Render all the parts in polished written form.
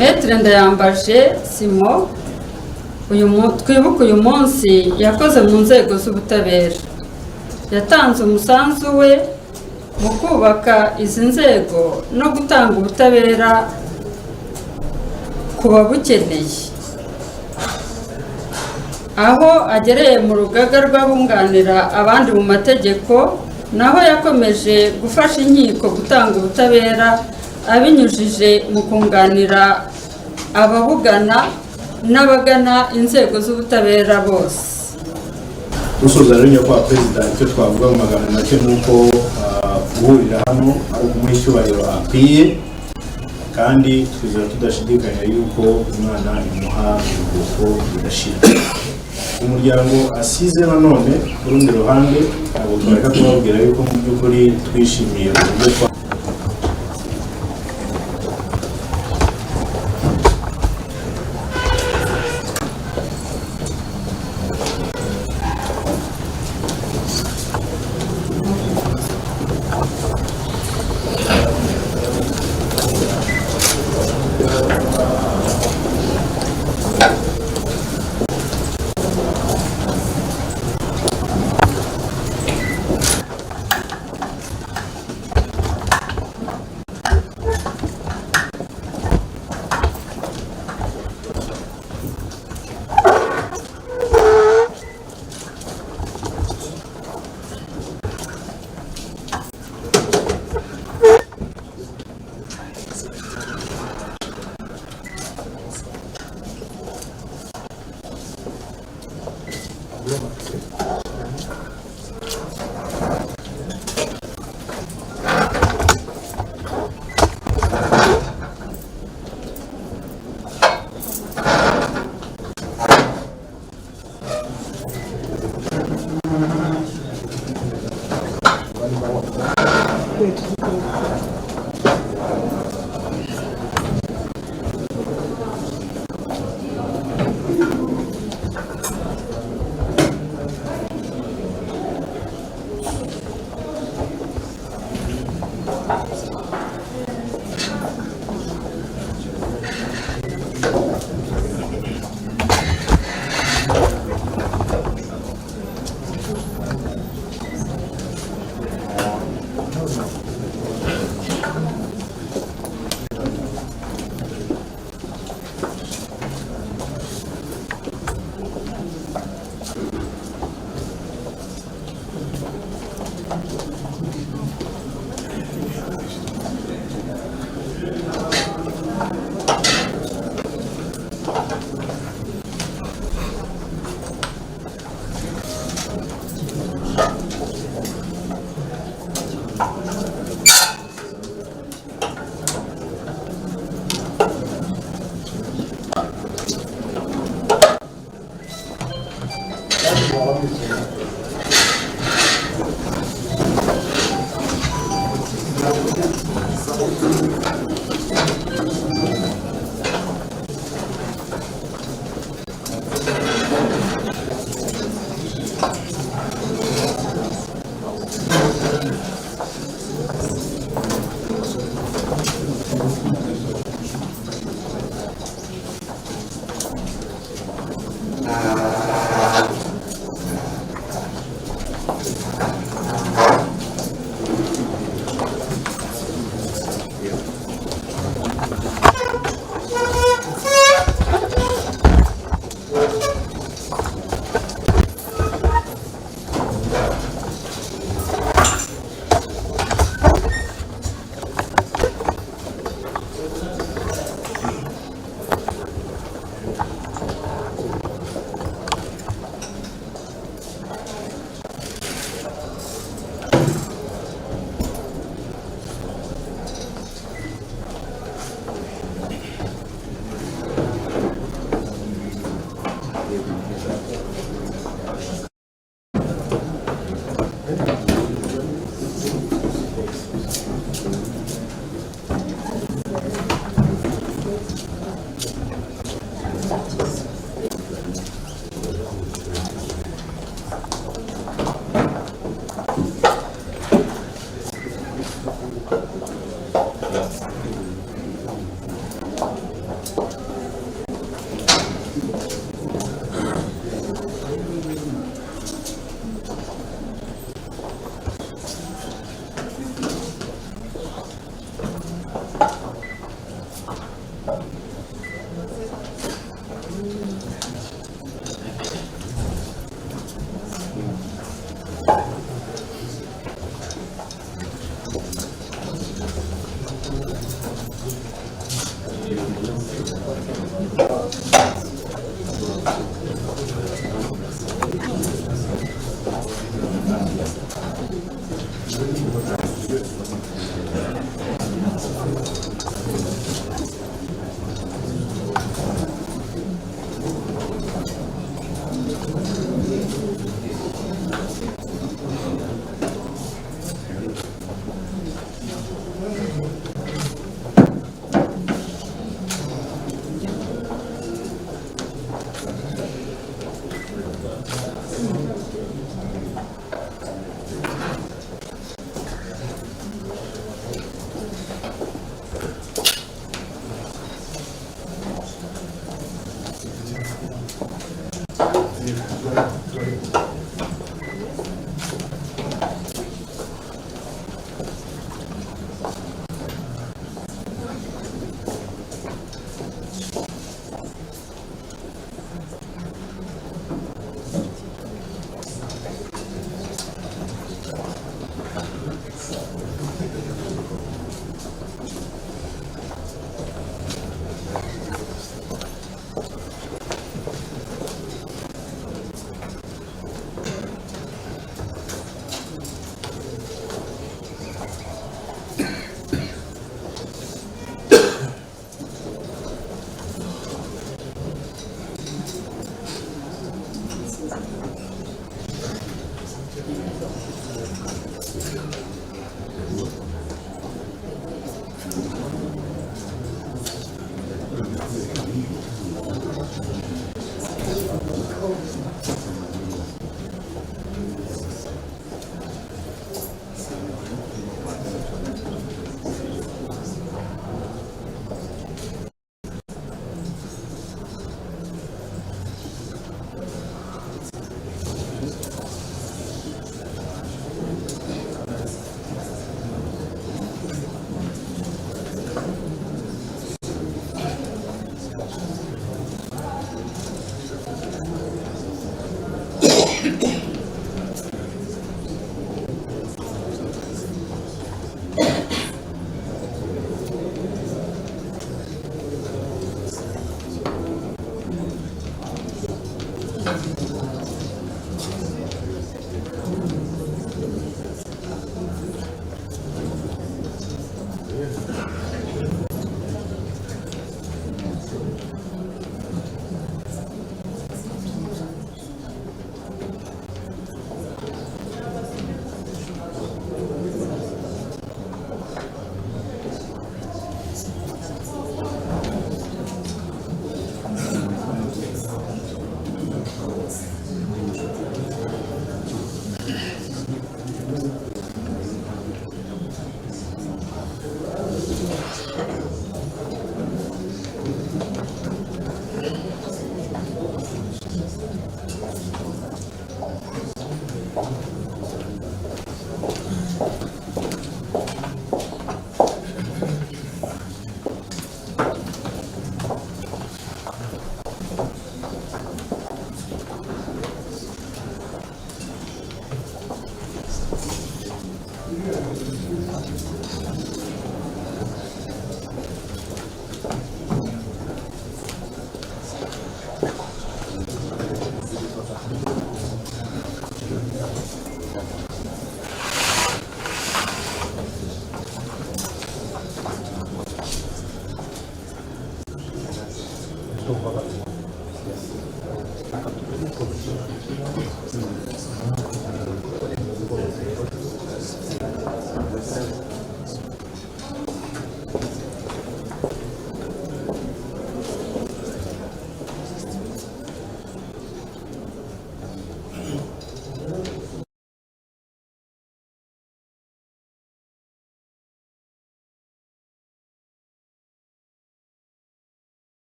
Maître Ndayambaje Simon twibuka uyu munsi yakoze mu nzego z'ubutabera, yatanze umusanzu we mu kubaka izi nzego no gutanga ubutabera ku babukeneye, aho agereye mu rugaga rw'abunganira abandi mu mategeko, naho yakomeje gufasha inkiko gutanga ubutabera abinyujije mu kunganira ababugana n'abagana inzego z'ubutabera bose. Gusoza rero nyakubahwa perezida, icyo twavuga mu magambo make nuko guhurira hano ari ukumuha icyubahiro akwiye, kandi twizera tudashidikanya yuko umwana imuha iruhuko ridashira. Umuryango asize nanone ku rundi ruhande ntabwo twareka kubabwira yuko mu by'ukuri twishimiye uburyo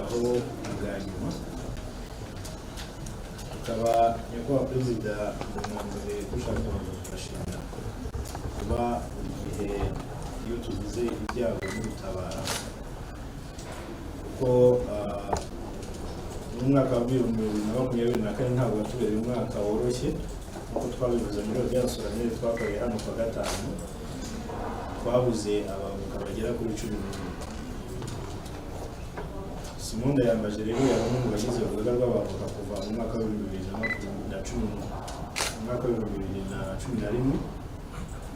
aho bwa nyuma tukaba nyakubahwa perezida mbere dushaka kubashimira kuba igihe iyo tugize ibyago n'ubutabara kuko umwaka wa 2024 ntabwo watubereye umwaka woroshye kuko twabivuze muri Rwanda twakoreye hano kwa gatanu twabuze abavoka bagera kuri 10. Simon Ndayambaje rero yari umwe mu bagize urugaga rw'abavoka kuva mu mwaka wa 2011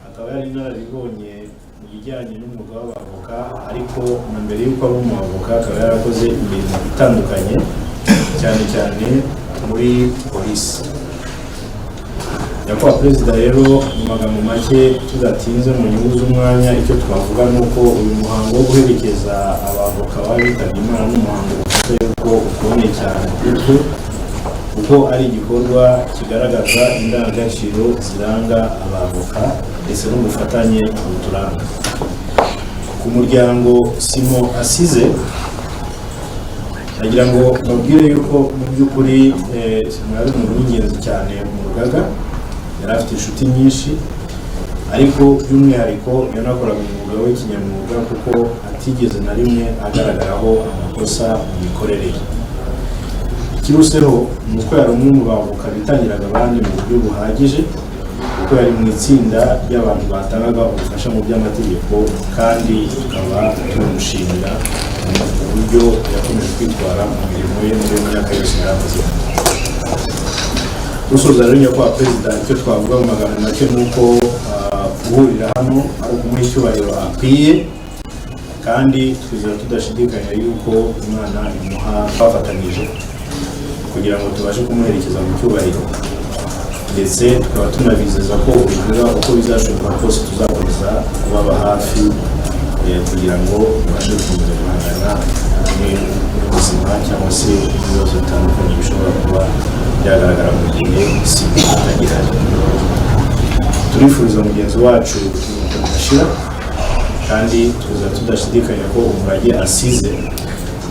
akaba yari inararibonye mu bijyanye n'umwuga w'abavoka, ariko na mbere y'uko aba umwavoka akaba yarakoze imirimo itandukanye cyane cyane muri polisi. Nyakubahwa Perezida rero mu magambo make tudatinze mu nyungu z'umwanya, icyo twavuga ni uko uyu muhango wo guherekeza abavoka bitabye Imana n'umuhango ufite yuko ukomeye cyane kuko ari igikorwa kigaragaza indangagaciro ziranga abavoka ndetse n'ubufatanye buturanga. Ku muryango Simon asize, nagira ngo mubwire yuko mu by'ukuri mwari umuntu w'ingenzi cyane mu rugaga, yari afite inshuti nyinshi, ariko by'umwihariko yanakoraga umwuga we kinyamwuga kuko atigeze na rimwe agaragaraho amakosa mu mikorere ye. Ikiruseho ni uko yari umwe mu bavoka bitangiraga abandi mu buryo buhagije, kuko yari mu itsinda ry'abantu batangaga ubufasha mu by'amategeko, kandi tukaba tumushimira uburyo yakomeje kwitwara mu mirimo ye muri myaka yose yarakoze. Dusoza rero Nyakubahwa Perezida, icyo twavuga mu magambo make ni uko guhurira hano ari ukumuha icyubahiro akwiye, kandi twizera tudashidikanya yuko Imana imuha bafatanyije kugira ngo tubashe kumuherekeza mu cyubahiro, ndetse tukaba tunabizeza ko ubuzima uko bizashoboka kose tuzakomeza kubaba hafi kugira ngo tubashe gukomeza guhangana n'ubuzima cyangwa se ibibazo bitandukanye bishobora kuba byagaragara mu gihe Simon atagihari. Turifuriza mugenzi wacu kudashira, kandi tuza tudashidikanya ko umurage asize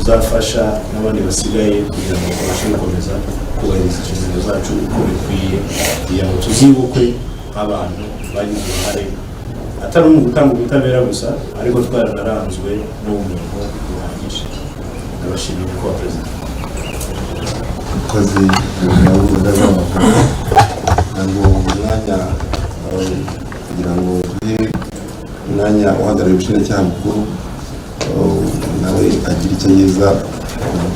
uzafasha n'abandi basigaye kugira ngo babashe gukomeza kubahiriza inshingano zacu uko bikwiye, kugira ngo tuzibukwe nk'abantu bagize uruhare atari mu gutanga ubutabera gusa, ariko twaranaranzwe n'ubumuntu buhagije. Ndabashimiye ko Perezida kazi n'urugaga rw'abavoka ntabwo umwanya kugira ngo duhe umwanya uhagarariye ubushinjacyaha bukuru nawe agira icyo yeza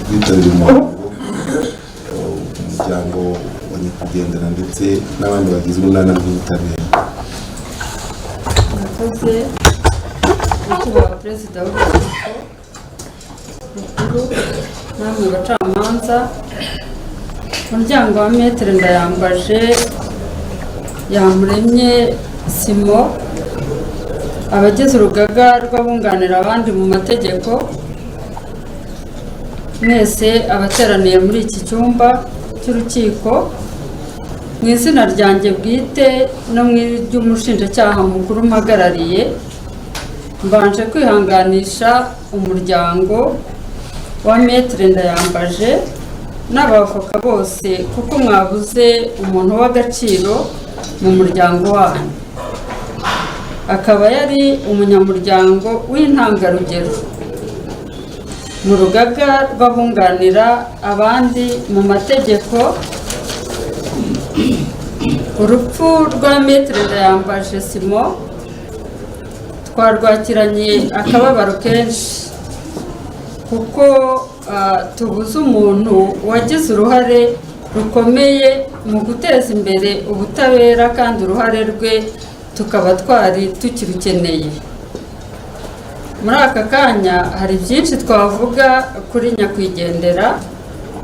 kwitabira umuryango wa nyakwigendera ndetse n'abandi bagize urunana rw'ubutabera. Murakoze Nyakubahwa Perezida w'Urukiko Rukuru, namwe bacamanza, umuryango wa Maître Ndayambaje Yamuremye Simon, abagize urugaga rw'abunganira abandi mu mategeko, mwese abateraniye muri iki cyumba cy'urukiko, mu izina ryanjye bwite no mu ry'umushinjacyaha mukuru mpagarariye, mbanje kwihanganisha umuryango wa Maître Ndayambaje n'abavoka bose kuko mwabuze umuntu w'agaciro mu muryango wanyu. Akaba yari umunyamuryango w'intangarugero mu rugaga rw'abunganira abandi mu mategeko. Urupfu rwa Maître Ndayambaje Simon twarwakiranye akababaro kenshi, kuko tubuze umuntu wagize uruhare rukomeye mu guteza imbere ubutabera, kandi uruhare rwe tukaba twari tukirukeneye. Muri aka kanya hari byinshi twavuga kuri nyakwigendera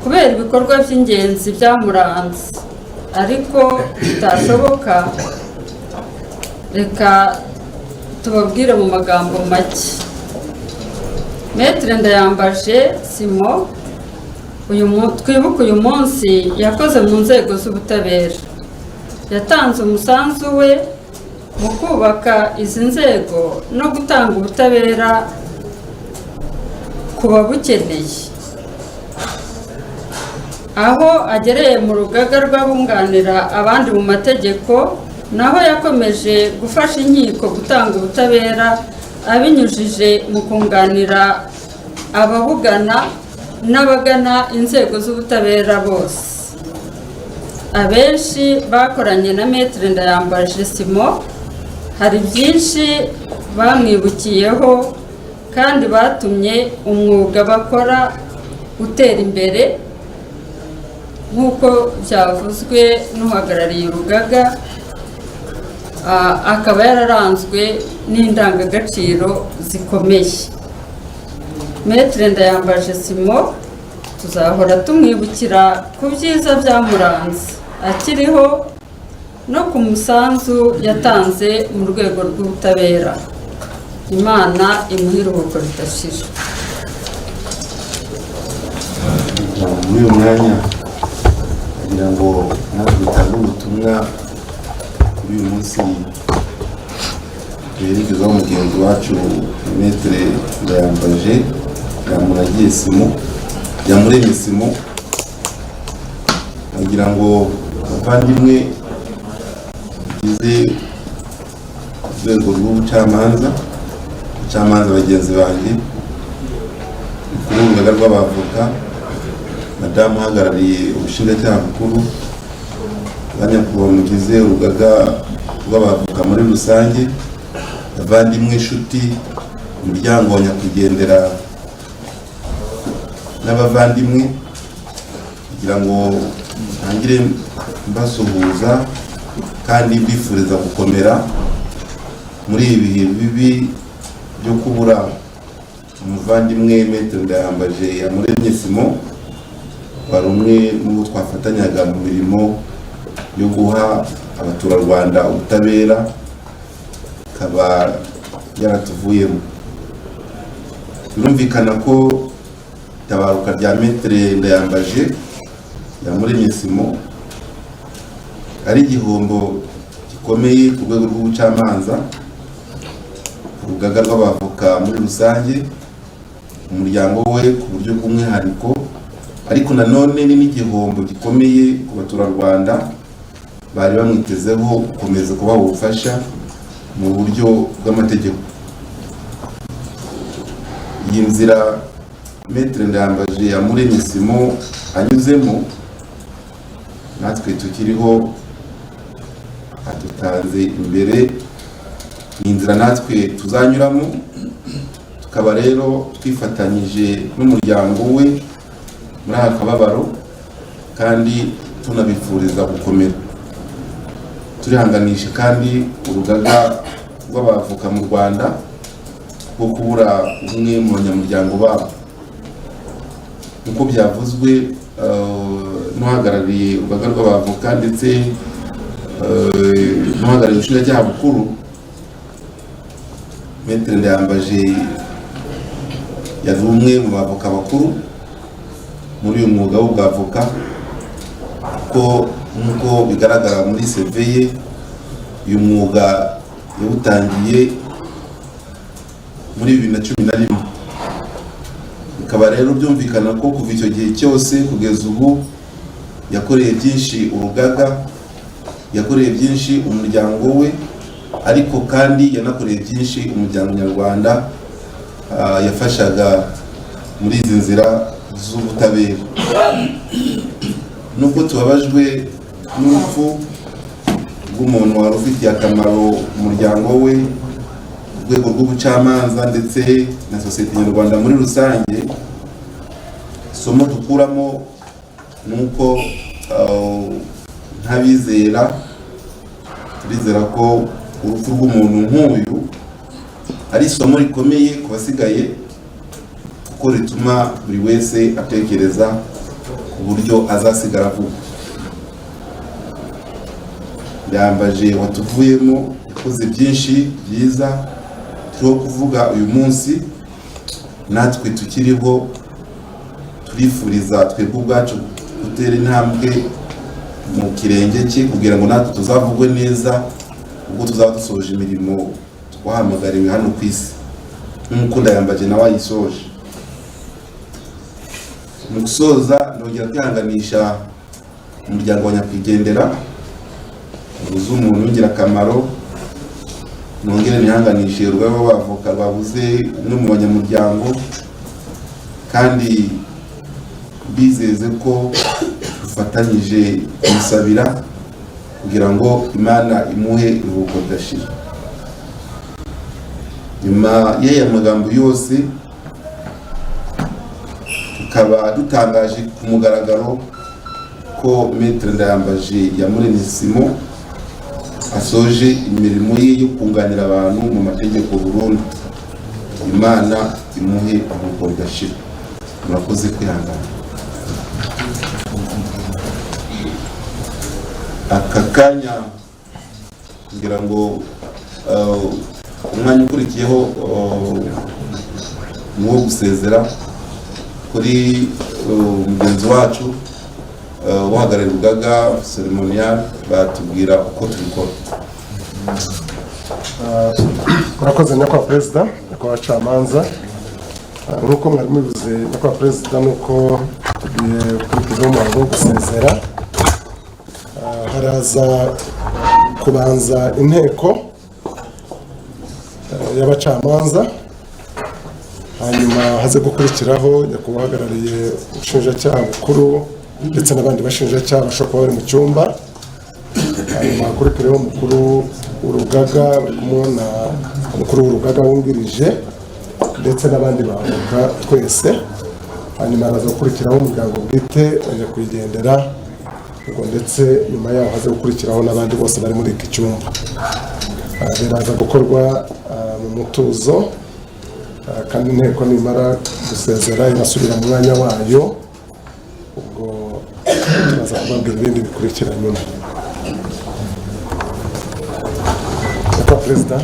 kubera ibikorwa by'ingenzi byamuranze, ariko bitashoboka reka tubabwire mu magambo make. Maître Ndayambaje Simon twibuka uyu munsi yakoze mu nzego z'ubutabera, yatanze umusanzu we mu kubaka izi nzego no gutanga ubutabera ku babukeneye. Aho agereye mu rugaga rw'abunganira abandi mu mategeko, naho yakomeje gufasha inkiko gutanga ubutabera abinyujije mu kunganira ababugana n'abagana inzego z'ubutabera bose. Abenshi bakoranye na Maître Ndayambaje Simon, hari byinshi bamwibukiyeho kandi batumye umwuga bakora utera imbere, nk'uko byavuzwe n'uhagarariye urugaga. Akaba yararanzwe n'indangagaciro zikomeye. Maître Ndayambaje Simon tuzahora tumwibukira ku byiza byamuranze akiriho no ku musanzu yatanze mu rwego rw'ubutabera. Imana imuhe iruhuko ridashira. Muri uyu mwanya kugira ngo natwe dutange ubutumwa kuri uyu munsi twerekezaho mugenzi wacu Maître Ndayambaje Yamuremye Simon, kugira ngo abavandimwe bagize urwego rw'ubucamanza bagenzi banjye, kuri urugaga rw'abavoka, madamu uhagarariye ubushinjacyaha bukuru, abanyakubahwa mugize urugaga rw'abavoka muri rusange, abavandimwe, inshuti, umuryango wa nyakwigendera n'abavandimwe, kugira ngo ntangire mbasuhuza kandi mbifuriza gukomera muri ibi bihe bibi byo kubura umuvandimwe Maître Ndayambaje Yamuremye Simon, wari umwe mu bo twafatanyaga mu mirimo yo guha abaturarwanda ubutabera, akaba yaratuvuyemo. Birumvikana ko itabaruka rya Maître Ndayambaje Yamuremye Simon ari igihombo gikomeye ku rwego rw'ubucamanza, urugaga rw'abavoka muri rusange, umuryango we ku buryo bw'umwihariko, ariko nanone ni n'igihombo gikomeye ku baturarwanda bari bamwitezeho gukomeza kubaha ubufasha mu buryo bw'amategeko. Iyi nzira Maître Ndayambaje Yamuremye Simon anyuzemo, natwe tukiriho adutanze imbere, ni inzira natwe tuzanyuramo, tukaba rero twifatanyije n'umuryango we muri aka kababaro kandi tunabifuriza gukomera. Turihanganisha kandi urugaga rw'abavoka mu Rwanda bwo kubura umwe mu banyamuryango babo. Nk'uko byavuzwe n'uhagarariye urugaga rw'abavoka ndetse n'uhagarariye ubushinjacyaha bukuru, Maître Ndayambaje yari umwe mu bavoka bakuru muri uyu mwuga w'ubwavoka, ko nk'uko bigaragara muri CV ye, uyu mwuga yawutangiye muri 2011. Bikaba rero byumvikana ko kuva icyo gihe cyose kugeza ubu yakoreye byinshi urugaga, yakoreye byinshi umuryango we, ariko kandi yanakoreye byinshi umuryango nyarwanda yafashaga muri izi nzira z'ubutabera. Nubwo tubabajwe n'urupfu rw'umuntu wari ufitiye akamaro umuryango we, urwego rw'ubucamanza ndetse na sosiyete nyarwanda muri rusange, isomo dukuramo nuko nk'abizera turizera ko urupfu rw'umuntu nk'uyu ari isomo rikomeye ku basigaye, kuko rituma buri wese atekereza ku buryo azasigara vuba. Ndayambaje watuvuyemo, yakoze byinshi byiza turiho kuvuga uyu munsi, natwe tukiriho turifuriza twebwe ubwacu gutera intambwe mu kirenge cye, kugira ngo natwe tuzavugwe neza ubwo tuzaba dusoje imirimo twahamagariwe hano ku isi, nk'uko Ndayambaje nawe ayisoje. Mu gusoza nongera kwihanganisha umuryango wa nyakwigendera, ubuze umuntu w'ingirakamaro, nongere nihanganishe urwego rw'abavoka rwabuze umwe mu banyamuryango, kandi bizeze ko dufatanyije kumusabira kugira ngo Imana imuhe iruhuko ridashira. Nyuma y'aya magambo yose tukaba dutangaje ku mugaragaro ko Maître Ndayambaje Iyamuremye Simon asoje imirimo ye yo kunganira abantu mu mategeko burundu. Imana imuhe iruhuko ridashira. Murakoze kwihangana. Aka kanya kugira ngo umwanya ukurikiyeho ni uwo gusezera kuri mugenzi wacu uhagarariye urugaga ceremonial, batubwira uko tubikora. Murakoze nyakubahwa perezida, nyakubahwa camanza. Nk'uko mwari mubivuze nyakubahwa perezida, nuko tugiye gukurikizaho umuhango wo gusezera. Haraza kubanza inteko y'abacamanza, hanyuma haze gukurikiraho nyakubahwa uhagarariye ubushinjacyaha bukuru ndetse n'abandi bashinjacyaha bashobora kuba bari mu cyumba. Hanyuma hakurikireho umukuru w'urugaga, kumwe na umukuru w'urugaga wungirije ndetse n'abandi bavoka twese. Hanyuma haraza gukurikiraho umuryango bwite wa nyakwigendera, ubwo ndetse nyuma yaho haze gukurikiraho n'abandi bose bari muri iki cyumba. Biraza gukorwa mu mutuzo, kandi inteko nimara gusezera irasubira mu mwanya wayo, ubwo turaza kubabwira ibindi bikurikira nyuma. Nyakubahwa perezida,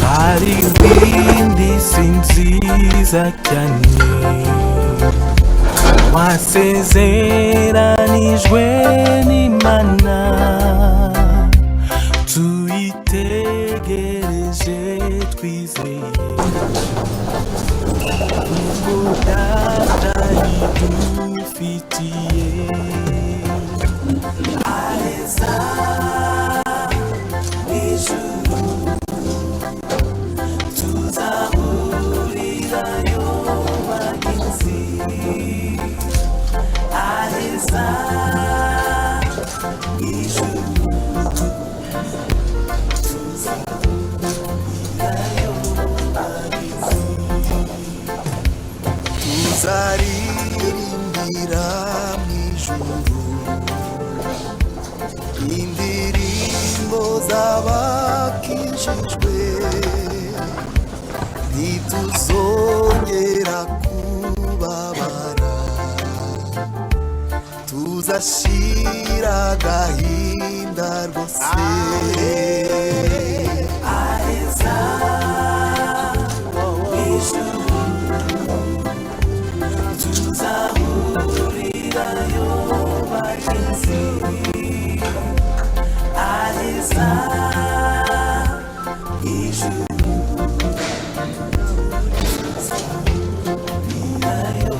hari ibindi sinziza cyane wasezeranijwe n'Imana, tuyitegereje twizeye ubudata idufitiye aheza ijuru tuzahurirayo bagenzi, aheza ijuru tuzahurirayo bagenzi, tuzaririmbira mu ijuru indirimbo z'abakijijwe ntituzongera kubabara tuzashira agahinda rwose aheza ijuru tuzahurirayo bagenzi aheza ijuru tuzahurirayo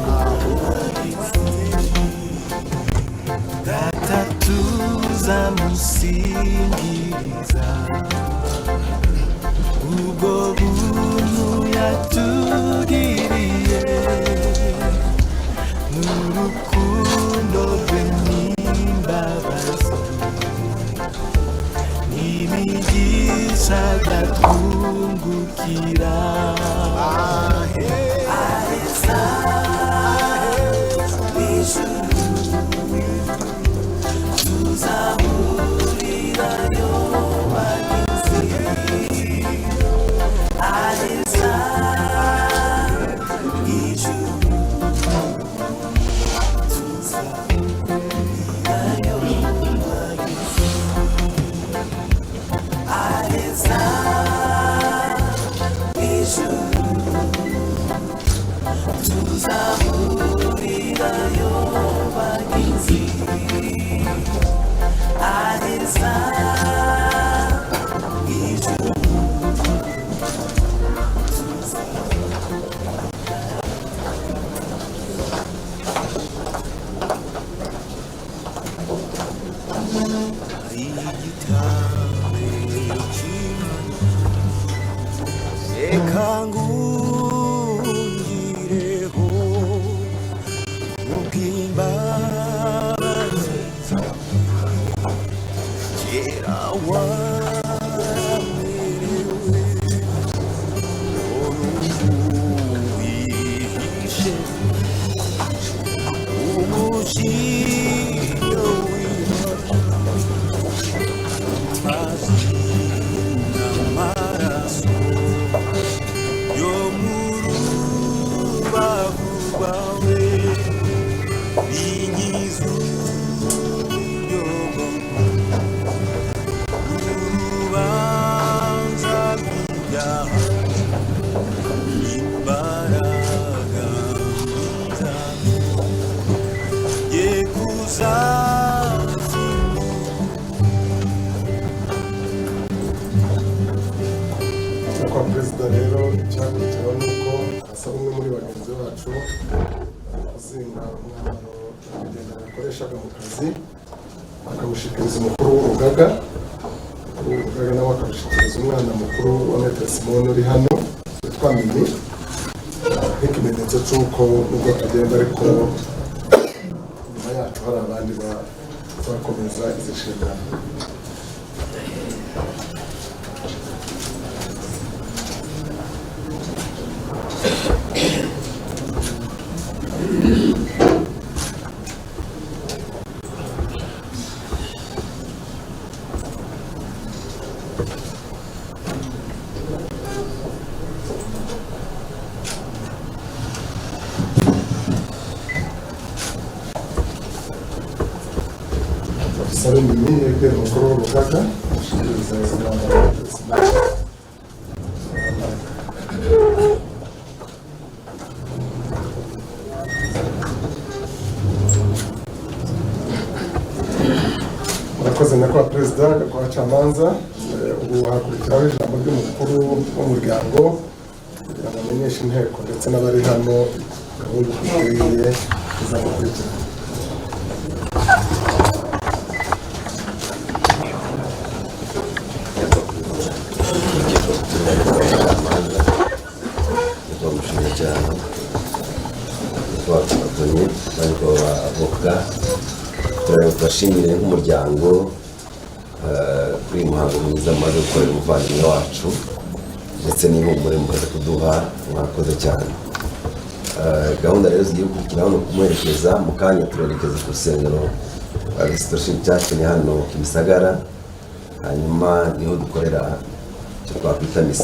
data tuzamusingiriza ubwo buntu yatugiriye n'urukundo rwe n'imbabazi n'imigisha agatwungukira aheza ijuru tuzahurirayo bagenzi aheza ijuru tuzahurirayo bagenzi aheza ijuru tuzahurirayo bagenzi aheza ijuru igitare cy'Imana reka ngungireho ubw'imbabazi kera wamerewe wihishe umushinga w'imbabazi n'amaraso yo mu rubavu rwawe binyiza uruyogo urubanza rw'ibyaha imbaraga z'ibyaha ye kuzazima nyakubahwa perezida rero icyakurikiyeho ni uko asaba umwe muri bagenzi bacu kuzinga umwambaro nyakwigendera yakoreshaga mu kazi akawushyikiriza umukuru w'urugaga urugaga nawe akawushyikiriza umwana mukuru wa Maître Simone uri hano witwa Mimi nk'ikimenyetso cy'uko nubwo tugenda ariko nyuma yacu hari abandi bazakomeza izi nshingano. Sabe Mimi yegera umukuru w'urugaga ashikiriza umwambaro wa Perezida. Murakoze nyakubahwa perezida, nyakubahwa camanza, ubu hakurikiraho ijambo ry'umukuru w'umuryango kugira ngo amenyeshe inteko ndetse n'abari hano gahunda uko ikwiye izamukurikira. twafatanye ariko avoka turashimire nk'umuryango kuri uyu muhango mwiza mumaze gukorera umuvandimwe wacu ndetse n'impumure mumaze kuduha mwakoze cyane. gahunda rero zigiye gukurikiraho no kumuherekeza mu kanya turerekeza ku rusengero rwa Restoration Church ni hano Kimisagara, hanyuma niho dukorera icyo twakwita misa.